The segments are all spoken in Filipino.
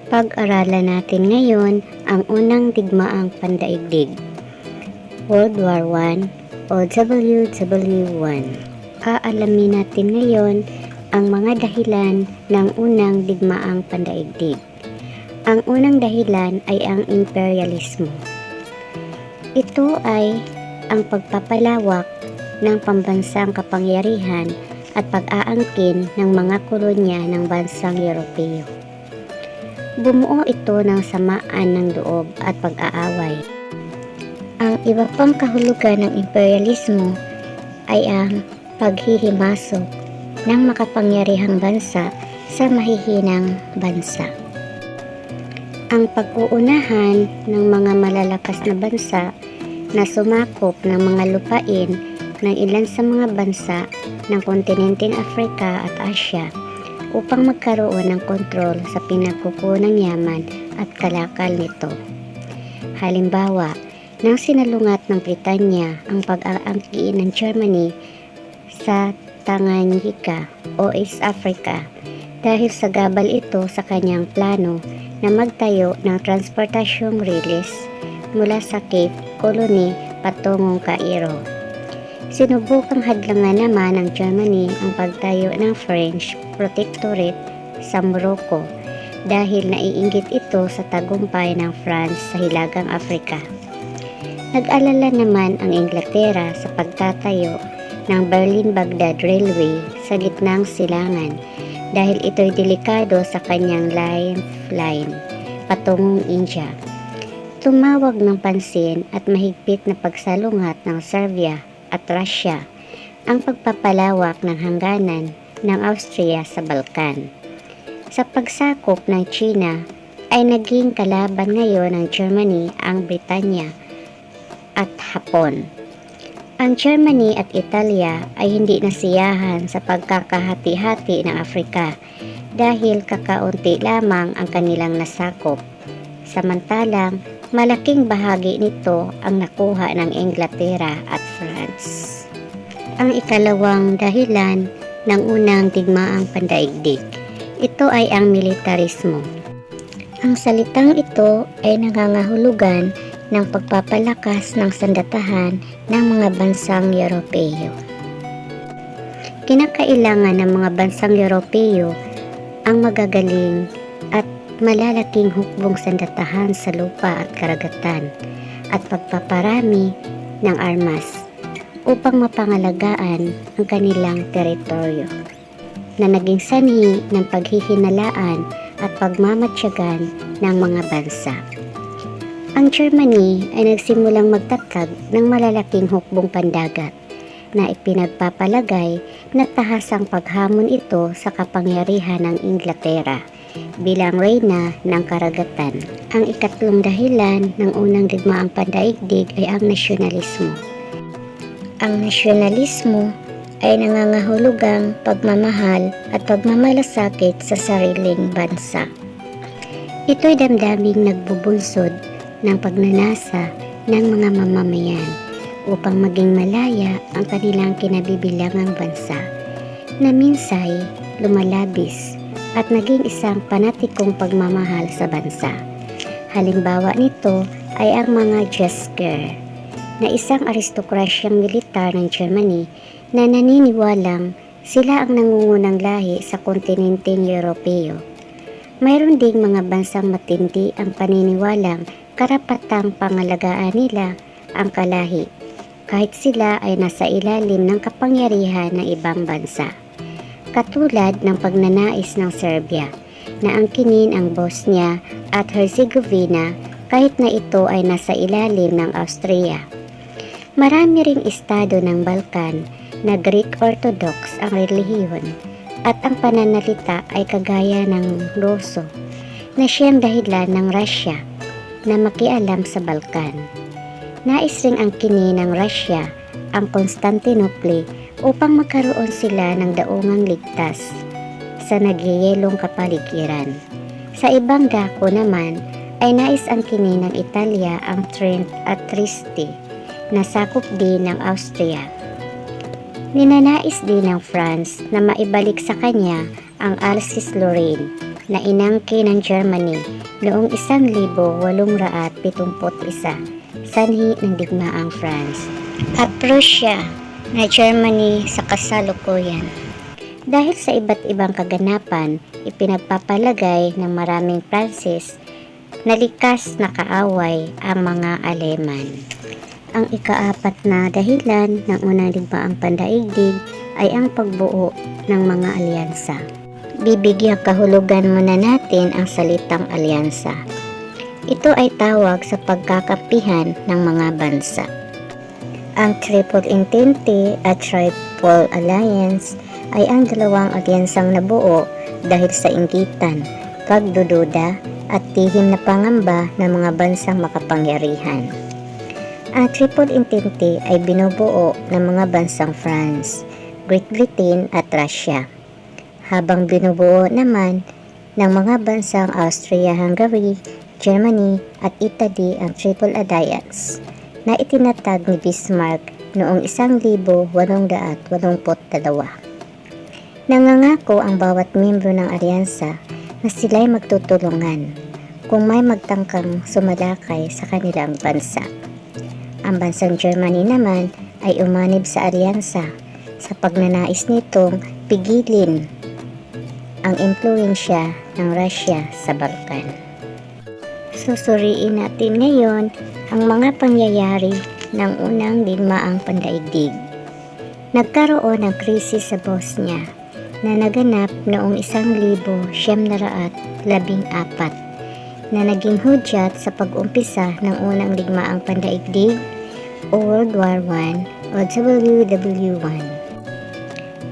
Pag-aralan natin ngayon ang unang digmaang pandaigdig, World War I o WW1. Aalamin natin ngayon ang mga dahilan ng unang digmaang pandaigdig. Ang unang dahilan ay ang imperialismo. Ito ay ang pagpapalawak ng pambansang kapangyarihan at pag-aangkin ng mga kolonya ng bansang Europeo. Bumuo ito ng samaan ng loob at pag-aaway. Ang iba pang kahulugan ng imperialismo ay ang paghihimasok ng makapangyarihang bansa sa mahihinang bansa. Ang pag-uunahan ng mga malalakas na bansa na sumakop ng mga lupain ng ilan sa mga bansa ng kontinenteng Afrika at Asya upang magkaroon ng kontrol sa pinagkukunang yaman at kalakal nito. Halimbawa, nang sinalungat ng Britanya ang pag-aangkin ng Germany sa Tanganyika o East Africa dahil sa gabal ito sa kanyang plano na magtayo ng transportasyong riles mula sa Cape Colony patungong Cairo. Sinubukang hadlangan naman ng Germany ang pagtayo ng French Protectorate sa Morocco dahil naiinggit ito sa tagumpay ng France sa Hilagang Afrika. Nag-alala naman ang Inglaterra sa pagtatayo ng Berlin-Baghdad Railway sa gitnang silangan dahil ito'y delikado sa kanyang lifeline patungong India. Tumawag ng pansin at mahigpit na pagsalungat ng Serbia at Russia ang pagpapalawak ng hangganan ng Austria sa Balkan. Sa pagsakop ng China ay naging kalaban ngayon ng Germany ang Britanya at Hapon. Ang Germany at Italia ay hindi nasiyahan sa pagkakahati-hati ng Afrika dahil kakaunti lamang ang kanilang nasakop. Samantalang malaking bahagi nito ang nakuha ng Inglaterra at France. Ang ikalawang dahilan ng unang digmaang pandaigdig, ito ay ang militarismo. Ang salitang ito ay nangangahulugan ng pagpapalakas ng sandatahan ng mga bansang Europeo. Kinakailangan ng mga bansang Europeo ang magagaling at malalaking hukbong sandatahan sa lupa at karagatan at pagpaparami ng armas upang mapangalagaan ang kanilang teritoryo na naging sanhi ng paghihinalaan at pagmamatyagan ng mga bansa. Ang Germany ay nagsimulang magtatag ng malalaking hukbong pandagat na ipinagpapalagay na tahasang paghamon ito sa kapangyarihan ng Inglaterra bilang reyna ng karagatan. Ang ikatlong dahilan ng unang digmaang pandaigdig ay ang nasyonalismo. Ang nasyonalismo ay nangangahulugang pagmamahal at pagmamalasakit sa sariling bansa. Ito'y damdaming nagbubunsod ng pagnanasa ng mga mamamayan upang maging malaya ang kanilang kinabibilangang bansa na minsay lumalabis at naging isang panatikong pagmamahal sa bansa. Halimbawa nito ay ang mga Jesker na isang aristokrasyang militar ng Germany na naniniwalang sila ang nangungunang lahi sa kontinenteng Europeo. Mayroon ding mga bansang matindi ang paniniwalang karapatang pangalagaan nila ang kalahi kahit sila ay nasa ilalim ng kapangyarihan ng ibang bansa. Katulad ng pagnanais ng Serbia na angkinin ang Bosnia at Herzegovina kahit na ito ay nasa ilalim ng Austria. Marami ring estado ng Balkan na Greek Orthodox ang relihiyon at ang pananalita ay kagaya ng Ruso na siyang dahilan ng Russia na makialam sa Balkan. Nais ring angkinin ng Russia ang Constantinople upang magkaroon sila ng daungang ligtas sa nagyayelong kapaligiran. Sa ibang dako naman ay nais angkinin ng Italia ang Trent at Trieste na sakop din ng Austria. Ninanais din ng France na maibalik sa kanya ang Alsace-Lorraine na inangkin ng Germany noong 1871 sanhi ng digmaang France at Prussia na Germany sa kasalukuyan. Dahil sa iba't ibang kaganapan, ipinagpapalagay ng maraming Pranses na likas na kaaway ang mga Aleman. Ang ikaapat na dahilan ng unang digmaang pandaigdig ay ang pagbuo ng mga alyansa. Bibigyang kahulugan muna natin ang salitang alyansa. Ito ay tawag sa pagkakampihan ng mga bansa. Ang Triple Entente at Triple Alliance ay ang dalawang alyansang nabuo dahil sa inggitan, pagdududa at tihim na pangamba ng mga bansang makapangyarihan. Ang Triple Entente ay binubuo ng mga bansang France, Great Britain at Russia, habang binubuo naman ng mga bansang Austria-Hungary, Germany at Italy ang Triple Alliance na itinatag ni Bismarck noong 1882. Nangangako ang bawat miyembro ng alyansa na sila'y magtutulungan kung may magtangkang sumalakay sa kanilang bansa. Ang bansang Germany naman ay umanib sa alyansa sa pagnanais nitong pigilin ang impluwensya ng Russia sa Balkan. Susuriin natin ngayon ang mga pangyayari ng unang digmaang pandaigdig. Nagkaroon ng krisis sa Bosnia na naganap noong 1914 na naging hudyat sa pag-umpisa ng unang digmaang pandaigdig o World War I o WW1.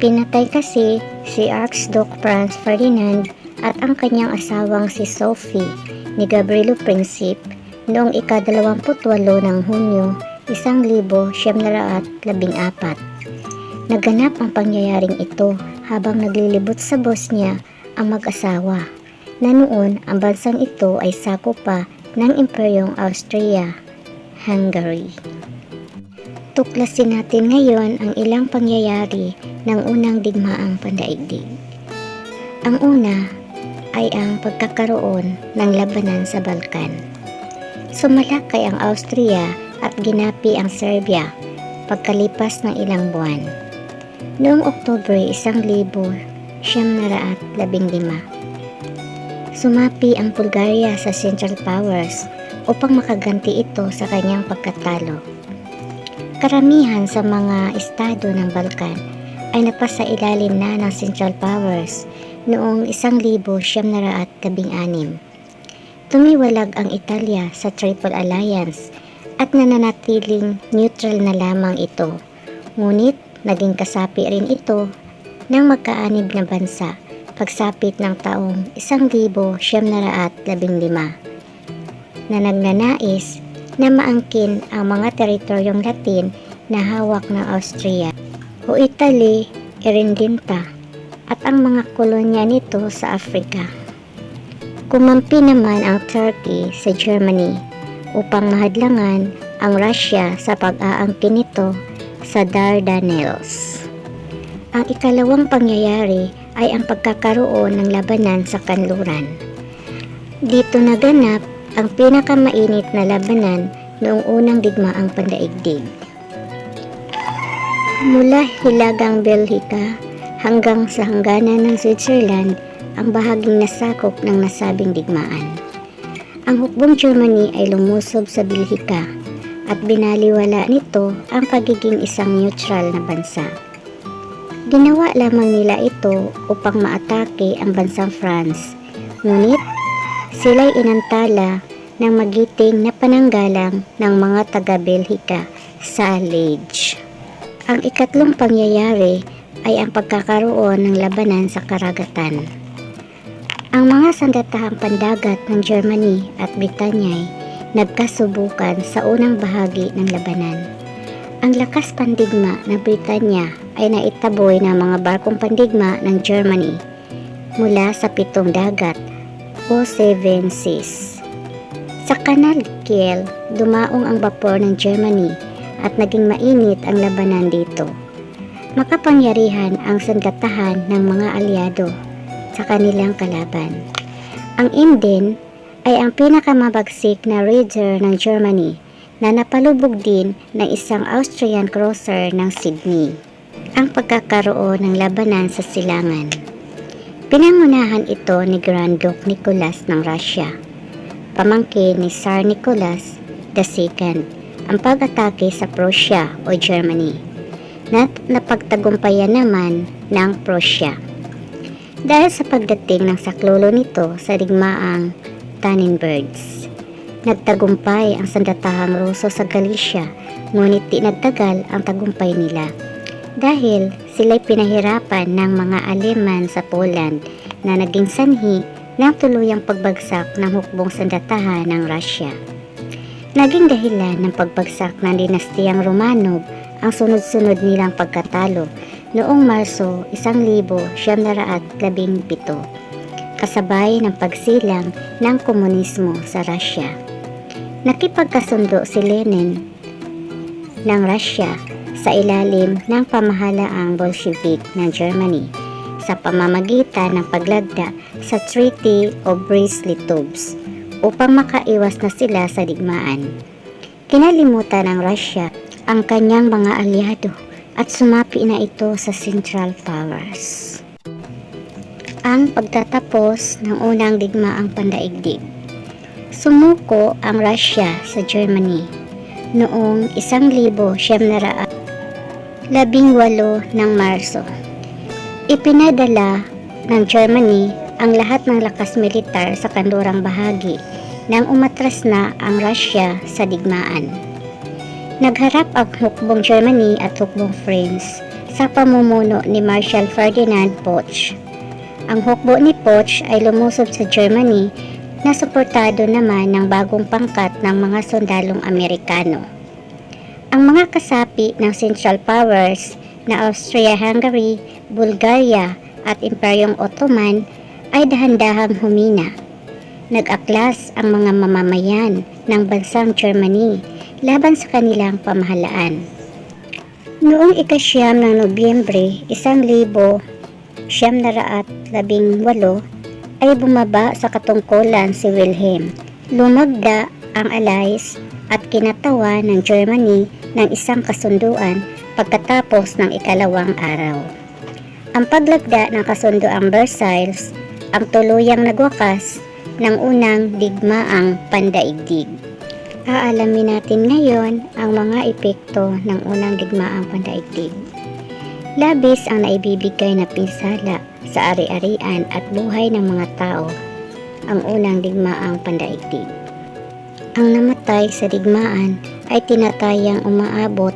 Pinatay kasi si Archduke Franz Ferdinand at ang kanyang asawang si Sophie ni Gabrielo Principe noong ika-28 ng Hunyo 1914. Naganap ang pangyayaring ito habang naglilibot sa Bosnia ang mag-asawa na noon ang bansang ito ay sakop pa ng Imperyong Austria-Hungary. Tuklasin natin ngayon ang ilang pangyayari ng unang digmaang pandaigdig. Ang una ay ang pagkakaroon ng labanan sa Balkan. Sumalakay ang Austria at ginapi ang Serbia pagkalipas ng ilang buwan. Noong Oktubre 1915, sumapi ang Bulgaria sa Central Powers upang makaganti ito sa kanyang pagkatalo. Karamihan sa mga estado ng Balkan ay napasailalim na ng Central Powers noong 1916. Tumiwalag ang Italia sa Triple Alliance at nananatiling neutral na lamang ito. Ngunit naging kasapi rin ito ng magkaanib na bansa pagsapit ng taong 1915 na nagnanais na maangkin ang mga teritoryong Latin na hawak ng Austria o Italy, Irindinta at ang mga kolonya nito sa Africa. Kumampi naman ang Turkey sa Germany upang mahadlangan ang Russia sa pag-aangkin nito sa Dardanelles. Ang ikalawang pangyayari ay ang pagkakaroon ng labanan sa kanluran. Dito naganap ang pinakamainit na labanan noong unang digmaang pandaigdig. Mula hilagang Belgica hanggang sa hangganan ng Switzerland ang bahaging nasakop ng nasabing digmaan. Ang hukbong Germany ay lumusob sa Belgica at binaliwala nito ang pagiging isang neutral na bansa. Ginawa lamang nila ito upang maatake ang bansang France, ngunit sila'y inantala ng magiting na pananggalang ng mga taga-Belgica sa Liege. Ang ikatlong pangyayari ay ang pagkakaroon ng labanan sa karagatan. Ang mga sandatahang pandagat ng Germany at Britanya ay nagkasubukan sa unang bahagi ng labanan. Ang lakas pandigma ng Britanya ay naitaboy ng mga barkong pandigma ng Germany mula sa 7 dagat o 7 seas. Sa Kanal Kiel, dumaong ang bapor ng Germany at naging mainit ang labanan dito. Makapangyarihan ang sandatahan ng mga alyado sa kanilang kalaban. Ang Emden ay ang pinakamabagsik na raider ng Germany na napalubog din ng isang Austrian cruiser ng Sydney. Ang pagkakaroon ng labanan sa silangan. Pinangunahan ito ni Grand Duke Nicholas ng Russia, pamangkin ni Tsar Nicholas II, ang pag-atake sa Prussia o Germany, na napagtagumpayan naman ng Prussia. Dahil sa pagdating ng saklolo nito sa digmaang Tannenbergs, nagtagumpay ang sandatahang Ruso sa Galicia, ngunit di nagtagal ang tagumpay nila dahil sila'y pinahirapan ng mga Aleman sa Poland na naging sanhi ng tuluyang pagbagsak ng hukbong sandatahan ng Russia. Naging dahilan ng pagbagsak ng dinastiyang Romanov ang sunod-sunod nilang pagkatalo noong Marso 1917, kasabay ng pagsilang ng komunismo sa Russia. Nakipagkasundo si Lenin ng Russia sa ilalim ng pamahalaang Bolshevik ng Germany sa pamamagitan ng paglagda sa Treaty of Brest-Litovsk upang makaiwas na sila sa digmaan. Kinalimutan ng Russia ang kanyang mga aliado at sumapi na ito sa Central Powers. Ang pagtatapos ng unang digmaang pandaigdig. Sumuko ang Russia sa Germany noong 1918 ng Marso. Ipinadala ng Germany ang lahat ng lakas militar sa kanlurang bahagi nang umatras na ang Russia sa digmaan. Nagharap ang hukbong Germany at hukbong France sa pamumuno ni Marshal Ferdinand Foch. Ang hukbo ni Foch ay lumusob sa Germany na suportado naman ng bagong pangkat ng mga sundalong Amerikano. Ang mga kasapi ng Central Powers na Austria-Hungary, Bulgaria at Imperyong Ottoman ay dahan-dahang humina. Nag-aklas ang mga mamamayan ng bansang Germany laban sa kanilang pamahalaan. Noong ika-9 ng Nobyembre 1918 ay bumaba sa katungkulan si Wilhelm. Lumagda ang Allies at kinatawa ng Germany ng isang kasunduan pagkatapos ng ikalawang araw. Ang paglagda ng kasunduang Versailles ang tuluyang nagwakas ng unang digmaang pandaigdig. Aalamin natin ngayon ang mga epekto ng unang digmaang pandaigdig. Labis ang naibibigay na pinsala sa ari-arian at buhay ng mga tao ang unang digmaang pandaigdig. Ang namatay sa digmaan ay tinatayang umaabot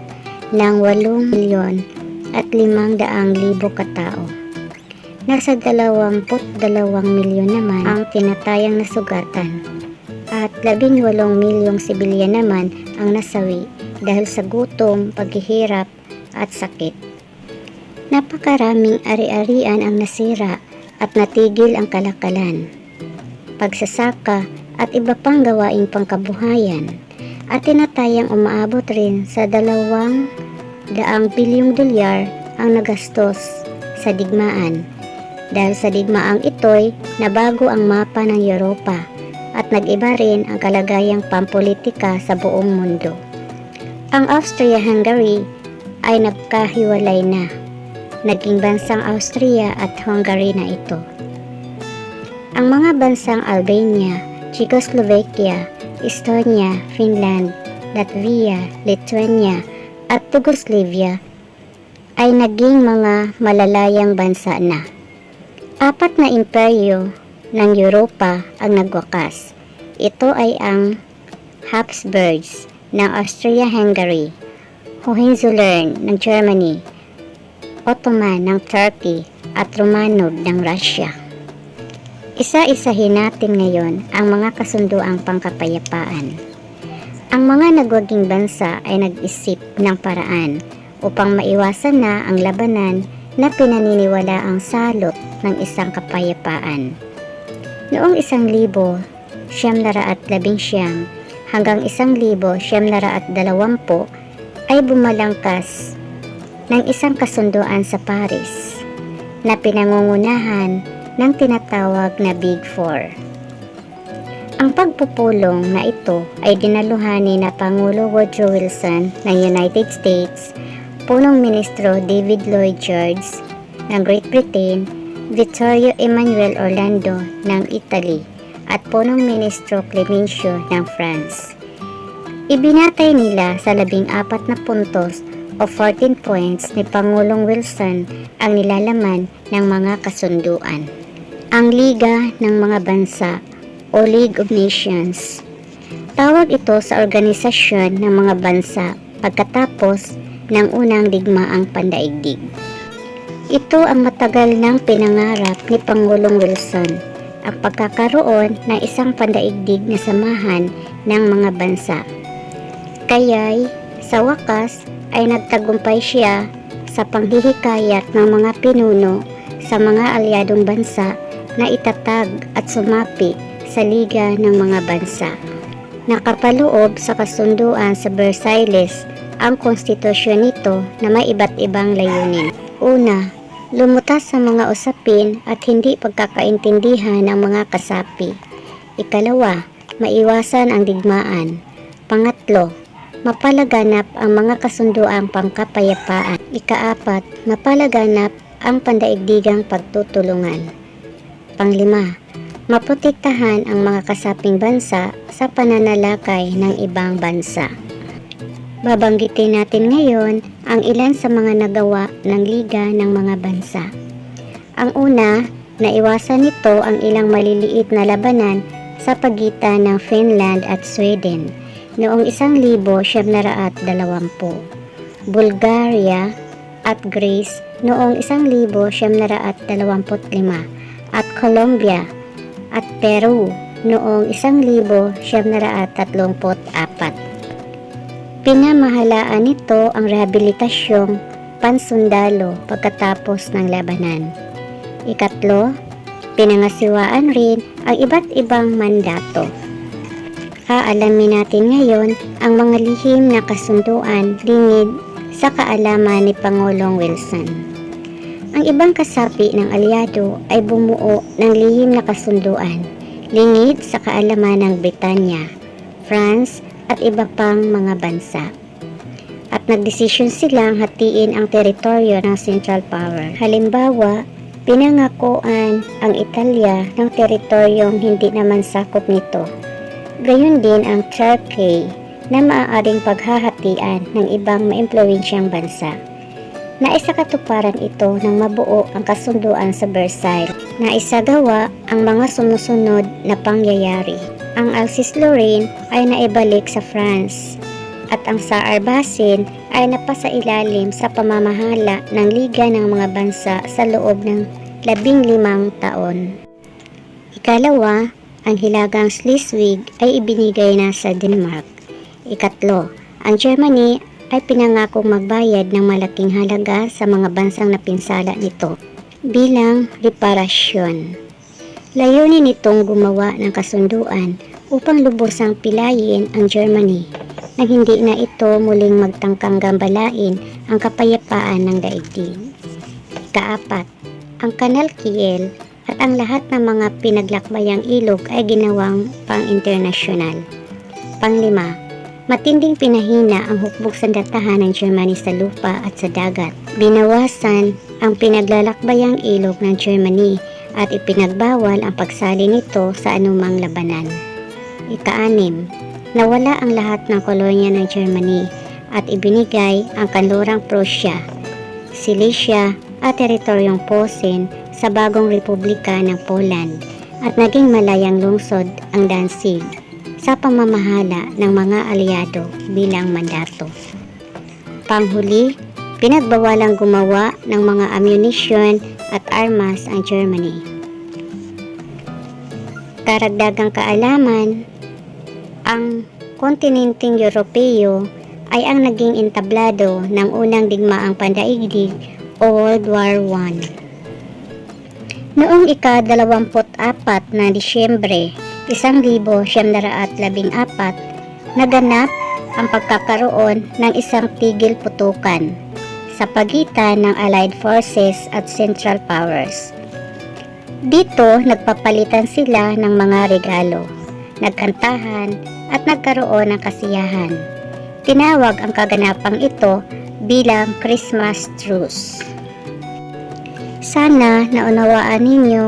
ng 8 milyon at 500,000 katao. Nasa 22 milyon naman ang tinatayang nasugatan at 18 milyong sibilyan naman ang nasawi dahil sa gutom, paghihirap at sakit. Napakaraming ari-arian ang nasira at natigil ang kalakalan, pagsasaka at iba pang gawaing pangkabuhayan, at tinatayang umaabot rin sa 200 bilyong dolyar ang nagastos sa digmaan. Dahil sa digmaang ito'y nabago ang mapa ng Europa at nag-iba rin ang kalagayang pampolitika sa buong mundo. Ang Austria-Hungary ay nagkahiwalay na. Naging bansang Austria at Hungary na ito. Ang mga bansang Albania, Czechoslovakia, Estonia, Finland, Latvia, Lithuania at Yugoslavia ay naging mga malalayang bansa na. 4 na imperyo ng Europa ang nagwakas. Ito ay ang Habsburgs ng Austria-Hungary, Hohenzollern ng Germany, Ottoman ng Turkey at Romanov ng Russia. Isa-isahin natin ngayon ang mga kasunduang pangkapayapaan. Ang mga nagwaging bansa ay nag-isip ng paraan upang maiwasan na ang labanan na pinaniniwala ang salot ng isang kapayapaan. Noong 1919 hanggang 1920 ay bumalangkas ng isang kasunduan sa Paris na pinangungunahan ng tinatawag na Big Four. Ang pagpupulong na ito ay dinaluhan ni na Pangulo Woodrow Wilson ng United States, Punong Ministro David Lloyd George ng Great Britain, Vittorio Emanuele Orlando ng Italy, at Punong Ministro Clemenceau ng France. Ibinatay nila sa 14 na puntos o 14 points ni Pangulong Wilson ang nilalaman ng mga kasunduan. Ang Liga ng mga Bansa o League of Nations. Tawag ito sa organisasyon ng mga bansa pagkatapos ng unang digmaang pandaigdig. Ito ang matagal nang pinangarap ni Pangulong Wilson, ang pagkakaroon ng isang pandaigdig na samahan ng mga bansa. Kaya'y sa wakas ay nagtagumpay siya sa panghihikayat ng mga pinuno sa mga alyadong bansa na itatag at sumapi sa Liga ng mga Bansa. Nakapaloob sa kasunduan sa Versailles ang konstitusyon nito na may iba't ibang layunin. Una, lumutas sa mga usapin at hindi pagkakaintindihan ng mga kasapi. Ikalawa, maiwasan ang digmaan. Pangatlo, mapalaganap ang mga kasunduang pangkapayapaan. Ikaapat, mapalaganap ang pandaigdigang pagtutulungan. Panglima, maprotektahan ang mga kasaping bansa sa pananalakay ng ibang bansa. Babanggitin natin ngayon ang ilan sa mga nagawa ng Liga ng mga Bansa. Ang una, naiwasan nito ang ilang maliliit na labanan sa pagitan ng Finland at Sweden noong 1920, Bulgaria at Greece noong 1925, at Colombia at Peru noong 1934. Pinamahalaan nito ang rehabilitasyong pansundalo pagkatapos ng labanan. Ikatlo, pinangasiwaan rin ang iba't ibang mandato. Aalamin natin ngayon ang mga lihim na kasunduan lingid sa kaalaman ni Pangulong Wilson. Ang ibang kasapi ng alyado ay bumuo ng lihim na kasunduan lingid sa kaalaman ng Britanya, France at iba pang mga bansa. At nagdesisyon silang hatiin ang teritoryo ng Central Power. Halimbawa, pinangakuan ang Italya ng teritoryong hindi naman sakop nito. Gayon din ang Turkey na maaaring paghahatian ng ibang maimpluwensyang bansa. Naisakatuparan ito nang mabuo ang kasunduan sa Versailles. Naisagawa ang mga sumusunod na pangyayari. Ang Alsace-Lorraine ay naibalik sa France at ang Saar Basin ay napasailalim sa pamamahala ng Liga ng mga Bansa sa loob ng 15 taon. Ikalawa, ang Hilagang Schleswig ay ibinigay na sa Denmark. Ikatlo, ang Germany ay pinangakong magbayad ng malaking halaga sa mga bansang napinsala nito bilang reparasyon. Layunin nitong gumawa ng kasunduan upang lubusang pilayin ang Germany na hindi na ito muling magtangkang gambalain ang kapayapaan ng daigdig. Ikaapat, ang Kanal Kiel at ang lahat ng mga pinaglakbayang ilog ay ginawang pang-internasyonal. Panglima, matinding pinahina ang hukbong sandatahan ng Germany sa lupa at sa dagat. Binawasan ang pinaglalakbayang ilog ng Germany at ipinagbawal ang pagsali nito sa anumang labanan. Ika-6, nawala ang lahat ng kolonya ng Germany at ibinigay ang kanlurang Prussia, Silesia at teritoryong Posen sa bagong Republika ng Poland at naging malayang lungsod ang Danzig sa pamamahala ng mga alyado bilang mandato. Panghuli, pinagbawalang gumawa ng mga ammunition at armas ang Germany. Karagdagang kaalaman, ang kontinenteng Europeo ay ang naging entablado ng unang digmaang pandaigdig o World War I. Noong ika-24 na Disyembre 1914, naganap ang pagkakaroon ng isang tigil putukan sa pagitan ng Allied Forces at Central Powers. Dito nagpapalitan sila ng mga regalo. nagkantahan at nagkaroon ng kasiyahan. Tinawag ang kaganapang ito bilang Christmas truce. Sana naunawaan ninyo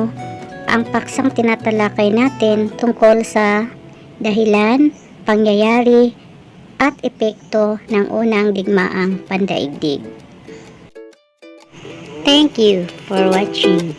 ang paksang tinatalakay natin tungkol sa dahilan, pangyayari, at epekto ng unang digmaang pandaigdig. Thank you for watching.